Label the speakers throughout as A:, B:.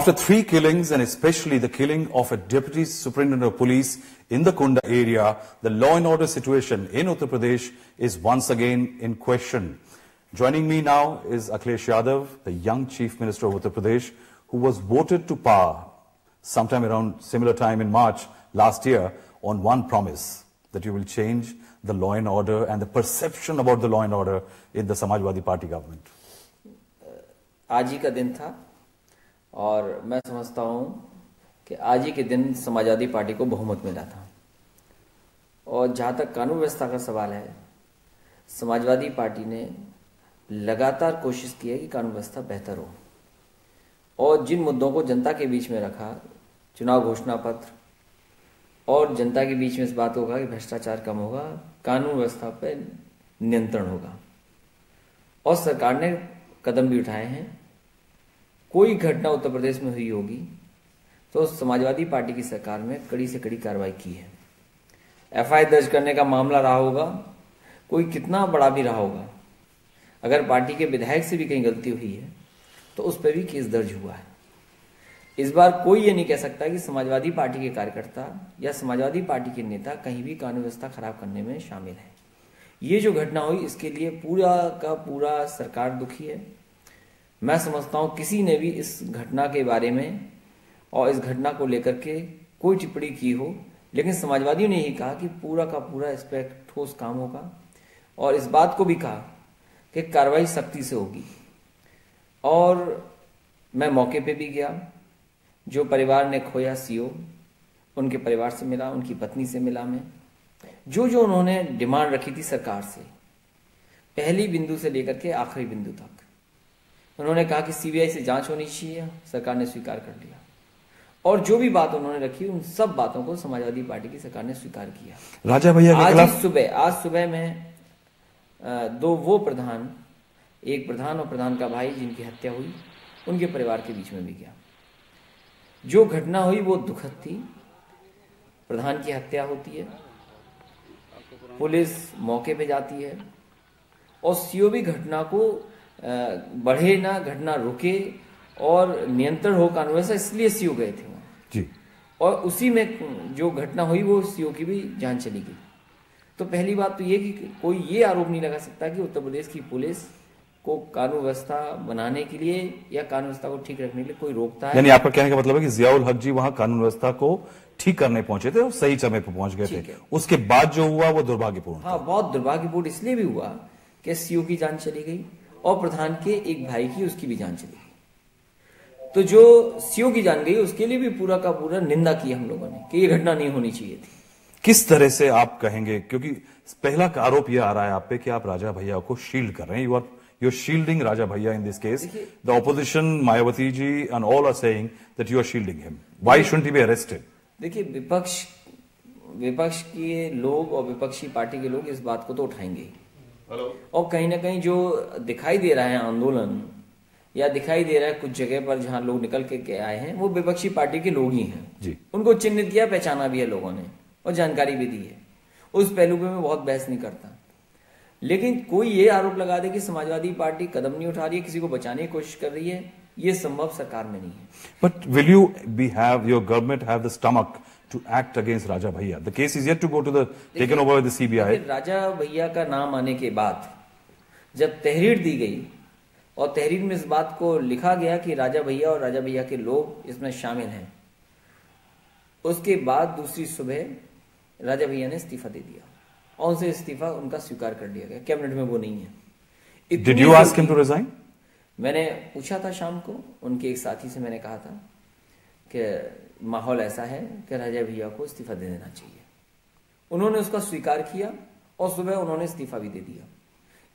A: After 3 killings and especially the killing of a deputy superintendent of police in the Kunda area, the law and order situation in Uttar Pradesh is once again in question. Joining me now is Akhilesh Yadav, the young Chief Minister of Uttar Pradesh, who was voted to power sometime around similar time in March last year on one promise, that you will change the law and order and the perception about the law and order in the Samajwadi Party government.
B: आज ही का दिन था और मैं समझता हूं कि आज ही के दिन समाजवादी पार्टी को बहुमत मिला था। और जहां तक कानून व्यवस्था का सवाल है, समाजवादी पार्टी ने लगातार कोशिश की है कि कानून व्यवस्था बेहतर हो और जिन मुद्दों को जनता के बीच में रखा, चुनाव घोषणा पत्र और जनता के बीच में इस बात होगा कि भ्रष्टाचार कम होगा, कानून व्यवस्था पर नियंत्रण होगा और सरकार ने कदम भी उठाए हैं। कोई घटना उत्तर प्रदेश में हुई होगी तो समाजवादी पार्टी की सरकार में कड़ी से कड़ी कार्रवाई की है। एफआईआर दर्ज करने का मामला रहा होगा, कोई कितना बड़ा भी रहा होगा, अगर पार्टी के विधायक से भी कहीं गलती हुई है तो उस पर भी केस दर्ज हुआ है। इस बार कोई ये नहीं कह सकता कि समाजवादी पार्टी के कार्यकर्ता या समाजवादी पार्टी के नेता कहीं भी कानून व्यवस्था खराब करने में शामिल है। ये जो घटना हुई इसके लिए पूरा का पूरा सरकार दुखी है। मैं समझता हूं किसी ने भी इस घटना के बारे में और इस घटना को लेकर के कोई टिप्पणी की हो, लेकिन समाजवादियों ने ही कहा कि पूरा का पूरा इस पर ठोस काम होगा और इस बात को भी कहा कि कार्रवाई सख्ती से होगी। और मैं मौके पे भी गया, जो परिवार ने खोया सीओ, उनके परिवार से मिला, उनकी पत्नी से मिला मैं। जो उन्होंने डिमांड रखी थी सरकार से, पहली बिंदु से लेकर के आखिरी बिंदु तक, उन्होंने कहा कि सीबीआई से जांच होनी चाहिए, सरकार ने स्वीकार कर लिया। और जो भी बात उन्होंने रखी, उन सब बातों को समाजवादी पार्टी की सरकार ने स्वीकार किया।
A: राजा भैया
B: आज सुबह में दो वो प्रधान, एक प्रधान और प्रधान का भाई जिनकी हत्या हुई, उनके परिवार के बीच में भी गया। जो घटना हुई वो दुखद थी। प्रधान की हत्या होती है, पुलिस मौके पे जाती है और सीओ भी घटना को बढ़े ना, घटना रुके और नियंत्रण हो कानून व्यवस्था, इसलिए सीओ गए थे वहां जी। और उसी में जो घटना हुई वो सीओ की भी जान चली गई। तो पहली बात तो ये कि कोई ये आरोप नहीं लगा सकता कि उत्तर प्रदेश की पुलिस को कानून व्यवस्था बनाने के लिए या कानून व्यवस्था को ठीक रखने के लिए कोई रोकता है।
A: यानी आपका कहने का मतलब है कि जियाउल हक जी वहां कानून व्यवस्था को ठीक करने पहुंचे थे और सही समय पर पहुंच गए थे। उसके बाद जो हुआ वो दुर्भाग्यपूर्ण।
B: हाँ, बहुत दुर्भाग्यपूर्ण इसलिए भी हुआ कि सीओ की जान चली गई और प्रधान के एक भाई की, उसकी भी जान चली गई। तो जो सीओ की जान गई उसके लिए भी पूरा का पूरा निंदा की हम लोगों ने कि ये घटना नहीं होनी चाहिए थी।
A: किस तरह से आप कहेंगे, क्योंकि पहला आरोप यह आ रहा है आप पे कि आप राजा भैया को शील्ड कर रहे हैं, you're shielding Raja Bhaiya in this case. The opposition, Mayawati ji and all are saying that you are shielding him. Why shouldn't he be arrested?
B: देखिए, विपक्ष के लोग और विपक्षी पार्टी के लोग इस बात को तो उठाएंगे ही। और कहीं ना कहीं जो दिखाई दे रहा है आंदोलन या दिखाई दे रहा है कुछ जगह पर जहां लोग निकल के आए हैं, वो विपक्षी पार्टी के लोग ही हैं जी। उनको चिन्हित किया, पहचाना भी है लोगों ने और जानकारी भी दी है। उस पहलू पे मैं बहुत बहस नहीं करता, लेकिन कोई ये आरोप लगा दे कि समाजवादी पार्टी कदम नहीं उठा रही है, किसी को बचाने की कोशिश कर रही है, ये संभव सरकार में नहीं है।
A: But will you your government have the stomach to act against Raja Bhaiya? The case is yet to go to the taken over by the CBI.
B: राजा भैया का नाम आने के बाद जब तहरीर दी गई और तहरीर में इस बात को लिखा गया कि राजा भैया और राजा भैया के लोग इसमें शामिल हैं, उसके बाद दूसरी सुबह राजा भैया ने इस्तीफा दे दिया और उनसे इस्तीफा उनका स्वीकार कर लिया गया। कैबिनेट में वो नहीं है।
A: Did you ask him to resign?
B: मैंने पूछा था शाम को, उनके एक साथी से मैंने कहा था कि माहौल ऐसा है कि राजा भैया को इस्तीफा दे देना चाहिए। उन्होंने उसका स्वीकार किया और सुबह उन्होंने इस्तीफा भी दे दिया।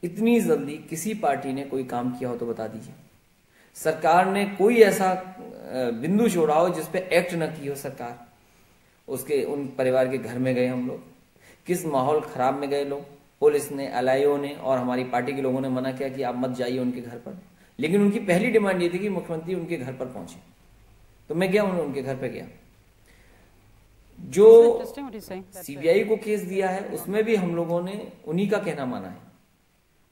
B: इतनी जल्दी किसी पार्टी ने कोई काम किया हो तो बता दीजिए। सरकार ने कोई ऐसा बिंदु छोड़ा हो जिसपे एक्ट न की हो सरकार। उसके उन परिवार के घर में गए हम लोग, किस माहौल खराब में गए लोग। पुलिस ने, एलआईओ ने और हमारी पार्टी के लोगों ने मना किया कि आप मत जाइए उनके घर पर, लेकिन उनकी पहली डिमांड ये थी कि मुख्यमंत्री उनके घर पर पहुंचे। तो मैं गया, उनके घर पर गया। जो सीबीआई को केस दिया है उसमें भी हम लोगों ने उन्हीं का कहना माना है।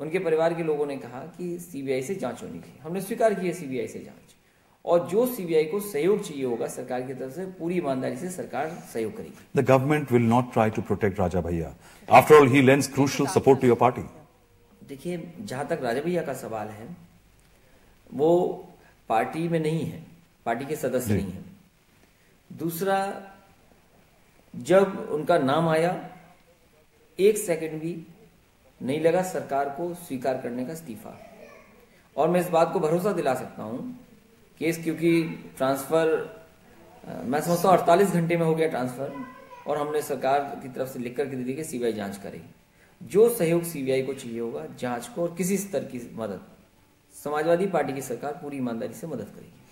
B: उनके परिवार के लोगों ने कहा कि सीबीआई से जांच होनी चाहिए, हमने स्वीकार किया सीबीआई से जांच। और जो सीबीआई को सहयोग चाहिए होगा सरकार की तरफ से पूरी ईमानदारी से सरकार सहयोग करेगी।
A: The government will not try to protect Raja Bhaiya. After all, he lends crucial support to your party.
B: देखिए, जहां तक राजा भैया का सवाल है, वो पार्टी में नहीं है, पार्टी के सदस्य नहीं है। दूसरा, जब उनका नाम आया, एक सेकंड भी नहीं लगा सरकार को स्वीकार करने का इस्तीफा। और मैं इस बात को भरोसा दिला सकता हूं केस, क्योंकि ट्रांसफर मैं समझता हूं 48 घंटे में हो गया ट्रांसफर, और हमने सरकार की तरफ से लिख करके दे दी कि सीबीआई जांच करेगी। जो सहयोग सीबीआई को चाहिए होगा जांच को, और किसी स्तर की मदद समाजवादी पार्टी की सरकार पूरी ईमानदारी से मदद करेगी।